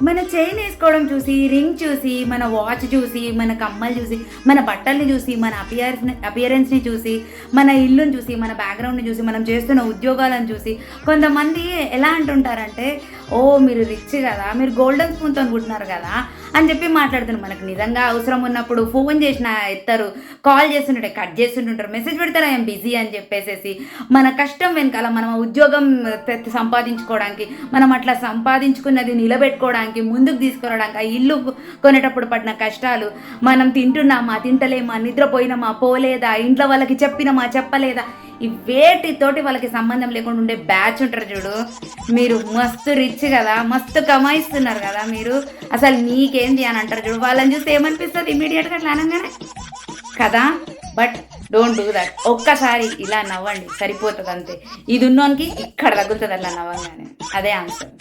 మన చైన్ వేసుకోవడం చూసి, రింగ్ చూసి, మన వాచ్ చూసి, మన కమ్మలు చూసి, మన బట్టల్ని చూసి, మన అపియరెన్స్‌ని చూసి, మన ఇల్లుని చూసి, మన బ్యాక్‌గ్రౌండ్‌ని చూసి, మనం చేస్తున్న ఉద్యోగాలను చూసి, కొంతమంది ఎలా అంటుంటారంటే, "ఓహ్! మీరు రిచ్ గదా! మీరు గోల్డెన్ స్పూన్‌తోని పుట్టినారు గదా!" అని చెప్పి మాట్లాడుతున్నారు. మనకు నిజంగా అవసరం ఉన్నప్పుడు ఫోన్ చేసినా ఎత్తరు. కాల్ చేస్తుంటే కట్ చేస్తుంటుంటారు. మెసేజ్ పెడతారు ఐయామ్ బిజీ అని చెప్పేసేసి. మన కష్టం వెనకాల మనం ఉద్యోగం సంపాదించుకోవడానికి, మనం అట్లా సంపాదించుకున్నది నిలబెట్టుకోవడానికి, ముందుకు తీసుకురావడానికి, ఆ ఇల్లు కొనేటప్పుడు పడిన కష్టాలు, మనం తింటున్నామా, తింటలేమా, నిద్రపోయినామా, పోలేదా, ఇంట్లో వాళ్ళకి చెప్పినామా, చెప్పలేదా, ఈ వేటితోటి వాళ్ళకి సంబంధం లేకుండా ఉండే బ్యాచ్ ఉంటారు చూడు. మీరు మస్తు రిచ్ కదా, మస్తు కమాయిస్తున్నారు కదా మీరు, అసలు మీకేంది అని అంటారు చూడు. వాళ్ళని చూస్తే ఏమనిపిస్తుంది ఇమీడియట్గా అట్లా అనగానే కదా. But don't do that. ఒక్కసారి ఇలా నవ్వండి సరిపోతుంది అంతే. ఇది ఉన్నోనికి ఇక్కడ తగ్గుతుంది అట్లా నవ్వంగానే. అదే ఆన్సర్.